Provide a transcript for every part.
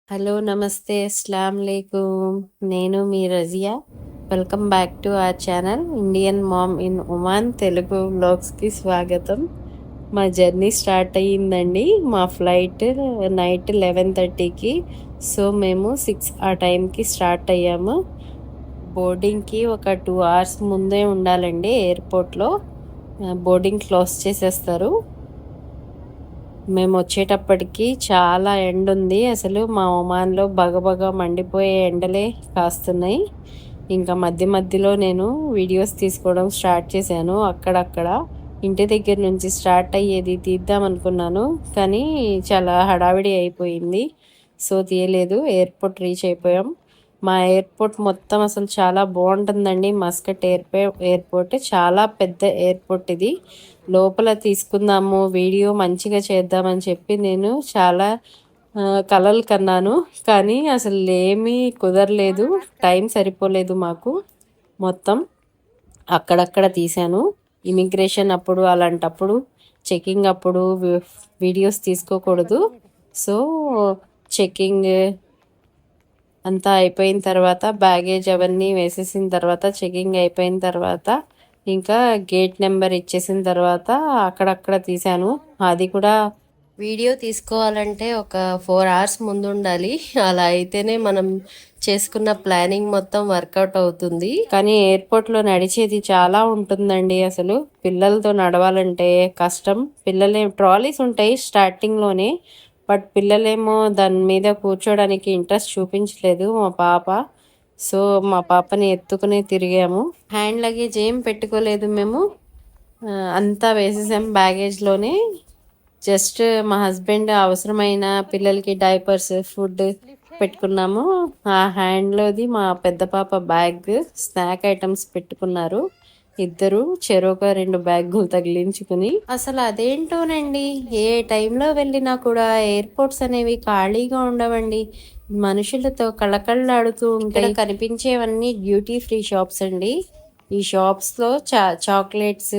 Hello నమస్తే అస్సలాం వాలేకుమ్. నేను మీ Razia. Welcome back to our channel Indian mom in Oman Telugu వ్లాగ్స్కి స్వాగతం. మా జర్నీ స్టార్ట్ అయ్యిందండి. మా ఫ్లైట్ నైట్ 11:30కి. సో మేము 6 ఆ టైంకి స్టార్ట్ అయ్యాము. బోర్డింగ్కి ఒక 2 hours ముందే ఉండాలండి ఎయిర్పోర్ట్లో. బోర్డింగ్ క్లోజ్ చేసేస్తారు. మేము వచ్చేటప్పటికి చాలా ఎండ ఉంది. అసలు మా ఒమాన్లో బగబగ మండిపోయే ఎండలే కాస్తున్నాయి. ఇంకా మధ్య మధ్యలో నేను వీడియోస్ తీసుకోవడం స్టార్ట్ చేశాను. అక్కడక్కడ ఇంటి దగ్గర నుంచి స్టార్ట్ అయ్యేది తీద్దాం అనుకున్నాను, కానీ చాలా హడావిడి అయిపోయింది. సో తీయలేదు. ఎయిర్పోర్ట్ రీచ్ అయిపోయాం. మా ఎయిర్పోర్ట్ మొత్తం అసలు చాలా బాగుంటుందండి. మస్కట్ ఎయిర్పోర్ట్ చాలా పెద్ద ఎయిర్పోర్ట్ ఇది. లోపల తీసుకుందాము, వీడియో మంచిగా చేద్దామని చెప్పి నేను చాలా కలలు కన్నాను, కానీ అసలు ఏమీ కుదరలేదు. టైం సరిపోలేదు మాకు. మొత్తం అక్కడక్కడ తీశాను. ఇమిగ్రేషన్ అప్పుడు అలాంటప్పుడు చెకింగ్ అప్పుడు వీడియోస్ తీసుకోకూడదు. సో చెకింగ్ అంతా అయిపోయిన తర్వాత బ్యాగేజ్ అవన్నీ వేసేసిన తర్వాత చెకింగ్ అయిపోయిన తర్వాత ఇంకా గేట్ నెంబర్ ఇచ్చేసిన తర్వాత అక్కడక్కడ తీశాను. అది కూడా వీడియో తీసుకోవాలంటే ఒక 4 hours ముందు ఉండాలి. అలా అయితేనే మనం చేసుకున్న ప్లానింగ్ మొత్తం వర్కౌట్ అవుతుంది. కానీ ఎయిర్పోర్ట్లో నడిచేది చాలా ఉంటుందండి. అసలు పిల్లలతో నడవాలంటే కష్టం. ట్రాలీస్ ఉంటాయి స్టార్టింగ్లోనే, బట్ పిల్లలేమో దాని మీద కూర్చోడానికి ఇంట్రెస్ట్ చూపించలేదు మా పాప. సో మా పాపని ఎత్తుకునే తిరిగాము. హ్యాండ్ లగేజ్ ఏం పెట్టుకోలేదు మేము. అంతా వేసేసాం బ్యాగేజ్లోనే. జస్ట్ మా హస్బెండ్ అవసరమైన పిల్లలకి డైపర్స్, ఫుడ్ పెట్టుకున్నాము. ఆ హ్యాండ్లోది మా పెద్ద పాప బ్యాగ్, స్నాక్ ఐటమ్స్ పెట్టుకున్నారు. ఇద్దరు చెరొక 2 బ్యాగులు తగిలించుకుని. అసలు అదేంటోనండి, ఏ టైంలో వెళ్ళినా కూడా ఎయిర్పోర్ట్స్ అనేవి ఖాళీగా ఉండవండి. మనుషులతో కళకళలాడుతూ ఉంటాయి. కనిపించేవన్నీ డ్యూటీ ఫ్రీ షాప్స్ అండి. ఈ షాప్స్లో చాక్లెట్స్,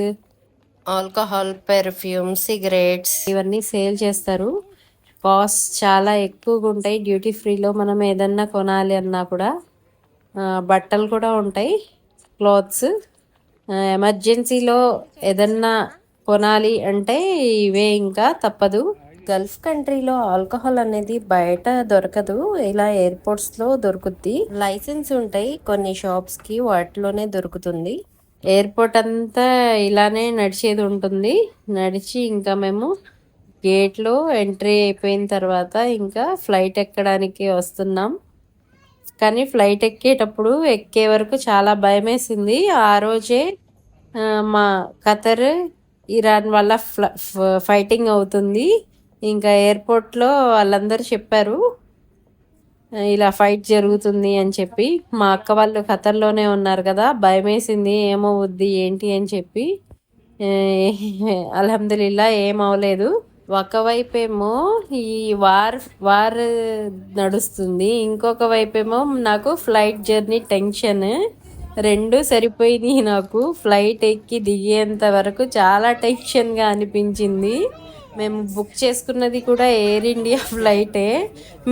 ఆల్కహాల్, పెర్ఫ్యూమ్, సిగరెట్స్ ఇవన్నీ సేల్ చేస్తారు. కాస్ట్ చాలా ఎక్కువగా ఉంటాయి డ్యూటీ ఫ్రీలో. మనం ఏదన్నా కొనాలి అన్నా కూడా. బట్టలు కూడా ఉంటాయి, క్లాత్స్. ఎమర్జెన్సీలో ఏదన్నా కొనాలి అంటే ఇవే, ఇంకా తప్పదు. గల్ఫ్ కంట్రీలో ఆల్కహాల్ అనేది బయట దొరకదు, ఇలా ఎయిర్పోర్ట్స్లో దొరుకుద్ది. లైసెన్స్ ఉంటాయి కొన్ని షాప్స్కి, వాటిలోనే దొరుకుతుంది. ఎయిర్పోర్ట్ అంతా ఇలానే నడిచేది ఉంటుంది. నడిచి ఇంకా మేము గేట్లో ఎంట్రీ అయిపోయిన తర్వాత ఇంకా ఫ్లైట్ ఎక్కడానికి వస్తున్నాం. కానీ ఫ్లైట్ ఎక్కే వరకు చాలా భయం వేసింది. ఆ రోజే మా ఖతర్, ఇరాన్ వల్ల ఫైటింగ్ అవుతుంది. ఇంకా ఎయిర్పోర్ట్లో వాళ్ళందరూ చెప్పారు ఇలా ఫైట్ జరుగుతుంది అని చెప్పి. మా అక్క వాళ్ళు ఖతర్లోనే ఉన్నారు కదా, భయం వేసింది ఏమవుద్ది ఏంటి అని చెప్పి. అల్హమ్దులిల్లా ఏం అవ్వలేదు. ఒకవైపేమో ఈ వార్ నడుస్తుంది, ఇంకొక వైపేమో నాకు ఫ్లైట్ జర్నీ టెన్షన్. రెండు సరిపోయినాయి నాకు. ఫ్లైట్ ఎక్కి దిగేంత వరకు చాలా టెన్షన్గా అనిపించింది. మేము బుక్ చేసుకున్నది కూడా ఎయిర్ ఇండియా ఫ్లైటే.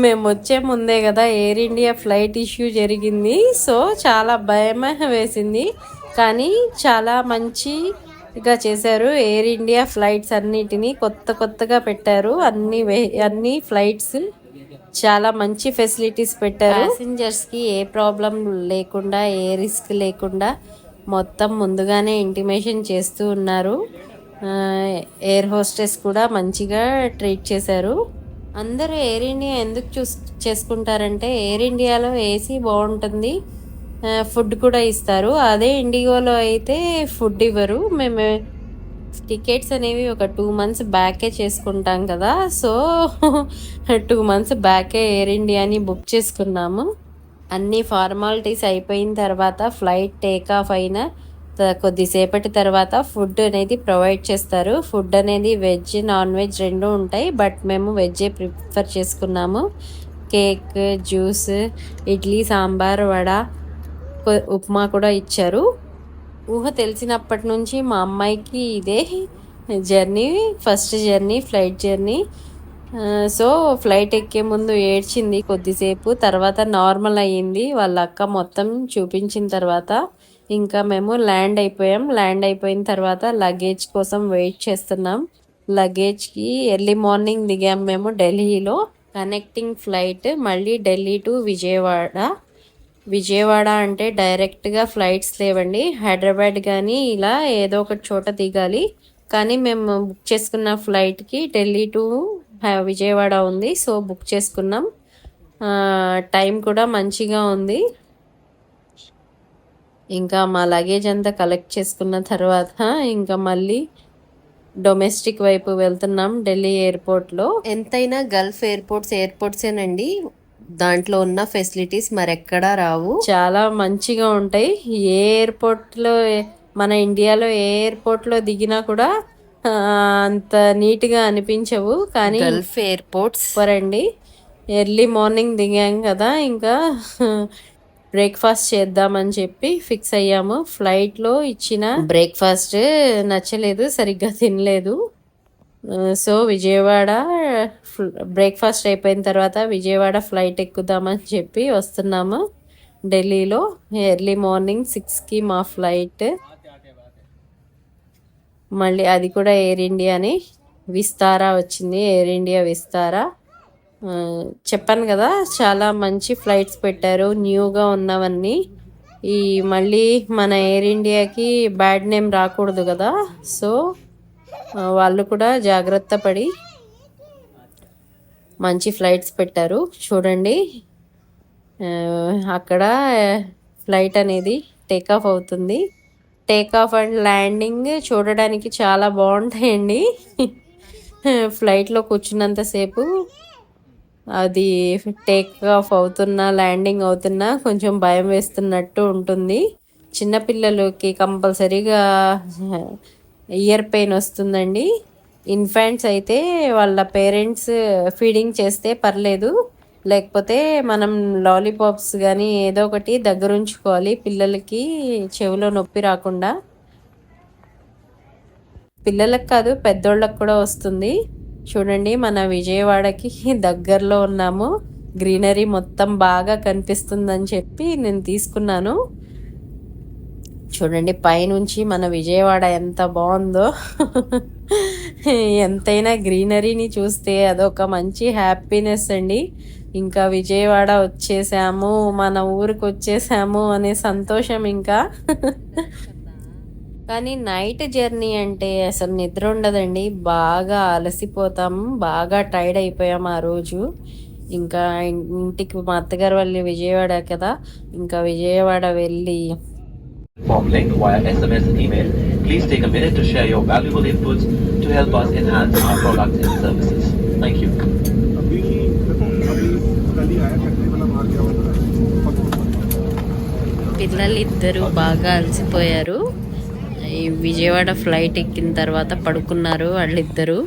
మేము వచ్చే ముందే కదా ఎయిర్ ఇండియా ఫ్లైట్ ఇష్యూ జరిగింది. సో చాలా భయం వేసింది, కానీ చాలా మంచిగా చేశారు. ఎయిర్ ఇండియా ఫ్లైట్స్ అన్నిటినీ కొత్తగా పెట్టారు. అన్ని ఫ్లైట్స్ చాలా మంచి ఫెసిలిటీస్ పెట్టారు. ప్యాసింజర్స్కి ఏ ప్రాబ్లం లేకుండా, ఏ రిస్క్ లేకుండా మొత్తం ముందుగానే ఇంటిమేషన్ చేస్తూ ఉన్నారు. ఎయిర్ హోస్టెస్ కూడా మంచిగా ట్రీట్ చేశారు. అందరూ ఎయిర్ ఇండియా ఎందుకు చేసుకుంటారంటే ఎయిర్ ఇండియాలో ఏసీ బాగుంటుంది, ఫుడ్ కూడా ఇస్తారు. అదే ఇండిగోలో అయితే ఫుడ్ ఇవ్వరు. మేము టికెట్స్ అనేవి ఒక 2 months బ్యాకే చేసుకుంటాం కదా, సో 2 months బ్యాకే ఎయిర్ ఇండియాని బుక్ చేసుకున్నాము. అన్ని ఫార్మాలిటీస్ అయిపోయిన తర్వాత ఫ్లైట్ టేక్ ఆఫ్ అయిన కొద్దిసేపటి తర్వాత ఫుడ్ అనేది ప్రొవైడ్ చేస్తారు. ఫుడ్ అనేది వెజ్, నాన్ వెజ్ రెండు ఉంటాయి, బట్ మేము వెజ్జే ప్రిఫర్ చేసుకున్నాము. కేక్, జ్యూస్, ఇడ్లీ, సాంబార్, వడ, ఉప్మా కూడా ఇచ్చారు. ఊహ తెలిసినప్పటి నుంచి మా అమ్మాయికి ఇదే journey, first journey, flight journey. So flight ఎక్కే ముందు ఏడ్చింది కొద్దిసేపు, తర్వాత నార్మల్ అయ్యింది. వాళ్ళ అక్క మొత్తం చూపించిన తర్వాత ఇంకా మేము ల్యాండ్ అయిపోయాం. ల్యాండ్ అయిపోయిన తర్వాత లగేజ్ కోసం వెయిట్ చేస్తున్నాం. లగేజ్కి ఎర్లీ మార్నింగ్ దిగాం మేము ఢిల్లీలో. కనెక్టింగ్ ఫ్లైట్ మళ్ళీ ఢిల్లీ టు విజయవాడ. విజయవాడ అంటే డైరెక్ట్గా ఫ్లైట్స్ లేవండి, హైదరాబాద్ కానీ ఇలా ఏదో ఒక చోట దిగాలి. కానీ మేము బుక్ చేసుకున్న ఫ్లైట్కి ఢిల్లీ టు విజయవాడ ఉంది, సో బుక్ చేసుకున్నాం. టైం కూడా మంచిగా ఉంది. ఇంకా మా లగేజ్ అంతా కలెక్ట్ చేసుకున్న తర్వాత ఇంకా మళ్ళీ డొమెస్టిక్ వైపు వెళ్తున్నాం ఢిల్లీ ఎయిర్పోర్ట్లో. ఎంతైనా గల్ఫ్ ఎయిర్పోర్ట్సేనండి, దాంట్లో ఉన్న ఫెసిలిటీస్ మరెక్కడా రావు. చాలా మంచిగా ఉంటాయి. ఏ ఎయిర్పోర్ట్లో, మన ఇండియాలో ఏ ఎయిర్పోర్ట్లో దిగినా కూడా అంత నీట్గా అనిపించవు. కానీ గల్ఫ్ ఎయిర్పోర్ట్స్ అండి. ఎర్లీ మార్నింగ్ దిగాం కదా, ఇంకా బ్రేక్ఫాస్ట్ చేద్దామని చెప్పి ఫిక్స్ అయ్యాము. ఫ్లైట్లో ఇచ్చిన బ్రేక్ఫాస్ట్ నచ్చలేదు, సరిగ్గా తినలేదు. సో విజయవాడ బ్రేక్ఫాస్ట్ అయిపోయిన తర్వాత విజయవాడ ఫ్లైట్ ఎక్కుదామని చెప్పి వస్తున్నాము. ఢిల్లీలో ఎర్లీ మార్నింగ్ 6కి మా ఫ్లైట్. మళ్ళీ అది కూడా ఎయిర్ ఇండియాని, విస్తారా వచ్చింది, ఎయిర్ ఇండియా విస్తారా. చెప్పాను కదా చాలా మంచి ఫ్లైట్స్ పెట్టారు, న్యూగా ఉన్నవన్నీ. ఈ మళ్ళీ మన ఎయిర్ ఇండియాకి బ్యాడ్ నేమ్ రాకూడదు కదా, సో వాళ్ళు కూడా జాగ్రత్త పడి మంచి ఫ్లైట్స్ పెట్టారు. చూడండి అక్కడ ఫ్లైట్ అనేది టేకాఫ్ అవుతుంది. టేకాఫ్ అండ్ ల్యాండింగ్ చూడడానికి చాలా బాగుంటాయండి. ఫ్లైట్లో కూర్చున్నంతసేపు అది టేక్ ఆఫ్ అవుతున్నా ల్యాండింగ్ అవుతున్నా కొంచెం భయం వేస్తున్నట్టు ఉంటుంది. చిన్నపిల్లలకి కంపల్సరీగా ఇయర్ పెయిన్ వస్తుందండి. ఇన్ఫాంట్స్ అయితే వాళ్ళ పేరెంట్స్ ఫీడింగ్ చేస్తే పర్లేదు, లేకపోతే మనం లాలీపాప్స్ కానీ ఏదో ఒకటి దగ్గర ఉంచుకోవాలి పిల్లలకి చెవిలో నొప్పి రాకుండా. పిల్లలకు కాదు పెద్దోళ్ళకి కూడా వస్తుంది. చూడండి మన విజయవాడకి దగ్గరలో ఉన్నాము, గ్రీనరీ మొత్తం బాగా కనిపిస్తుందని చెప్పి నేను తీసుకున్నాను. చూడండి పైనుంచి మన విజయవాడ ఎంత బాగుందో. ఎంతైనా గ్రీనరీని చూస్తే అదొక మంచి హ్యాపీనెస్ అండి. ఇంకా విజయవాడ వచ్చేసాము, మన ఊరికి వచ్చేసాము అనే సంతోషం ఇంకా. కానీ నైట్ జర్నీ అంటే అసలు నిద్ర ఉండదండి, బాగా అలసిపోతాం, బాగా టైర్డ్ అయిపోయాం ఆ రోజు. ఇంకా ఇంటికి మా అత్తగారు వాళ్ళు విజయవాడ కదా, ఇంకా విజయవాడ వెళ్ళి form link via SMS and email. Please take a minute to share your valuable inputs to help us enhance our products and services. Thank you. పిల్లలిద్దరూ బాగా అలసిపోయారు. ఈ విజయవాడ ఫ్లైట్ ఎక్కిన తర్వాత పడుకున్నారు వాళ్ళిద్దరూ.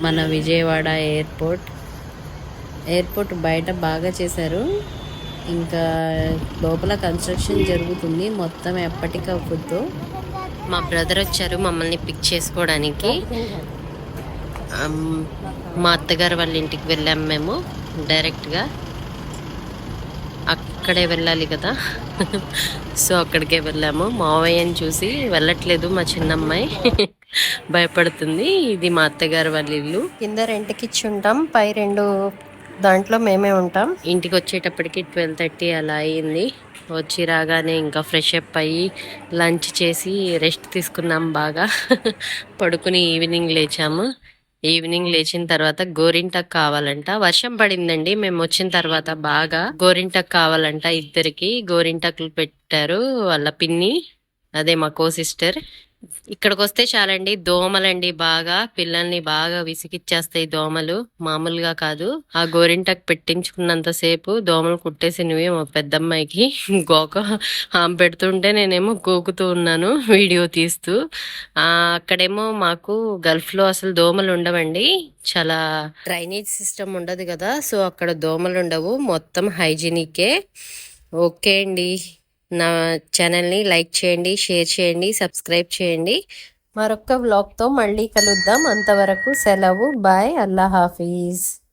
మన విజయవాడ ఎయిర్పోర్ట్ బయట బాగా చేశారు. ఇంకా లోపల కన్స్ట్రక్షన్ జరుగుతుంది, మొత్తం ఎప్పటికప్పుడు. మా బ్రదర్ వచ్చారు మమ్మల్ని పిక్ చేసుకోవడానికి. మా అత్తగారు వాళ్ళ ఇంటికి వెళ్ళాం మేము డైరెక్ట్గా, అక్కడే వెళ్ళాలి కదా, సో అక్కడికే వెళ్ళాము. మావయ్యని చూసి వెళ్ళట్లేదు మా చిన్నమ్మాయి, భయపడుతుంది. ఇది మా అత్తగారు వాళ్ళ ఇల్లు. కింద రెంట్కి ఇచ్చి ఉంటాం, పై 2 దాంట్లో మేమే ఉంటాం. ఇంటికి వచ్చేటప్పటికి 12:30 అలా అయింది. వచ్చి రాగానే ఇంకా ఫ్రెష్ అప్ అయ్యి లంచ్ చేసి రెస్ట్ తీసుకున్నాం బాగా. పడుకుని ఈవినింగ్ లేచాము. ఈవినింగ్ లేచిన తర్వాత గోరింటాకు కావాలంట, వర్షం పడిందండి మేము వచ్చిన తర్వాత. బాగా గోరింటాకు కావాలంట, ఇద్దరికి గోరింటాకులు పెట్టారు వాళ్ళ పిన్ని, అదే మా కో సిస్టర్. ఇక్కడికి వస్తే చాలండి దోమలండి, బాగా పిల్లల్ని బాగా విసిగిచ్చేస్తాయి దోమలు, మామూలుగా కాదు. ఆ గోరింటాకు పెట్టించుకున్నంతసేపు దోమలు కుట్టేసినవి మా పెద్దమ్మాయికి. గోక ఆమె పెడుతుంటే నేనేమో గోకుతూ ఉన్నాను వీడియో తీస్తూ. అక్కడేమో మాకు గల్ఫ్లో అసలు దోమలు ఉండవండి, చాలా డ్రైనేజ్ సిస్టమ్ ఉండదు కదా, సో అక్కడ దోమలు ఉండవు, మొత్తం హైజీనికే. ఓకే అండి, నా ఛానల్ని లైక్ చేయండి, షేర్ చేయండి, సబ్స్క్రైబ్ చేయండి. మరొక్క వ్లాగ్తో మళ్ళీ కలుద్దాం. అంతవరకు సెలవు. బాయ్. అల్లా హాఫీజ్.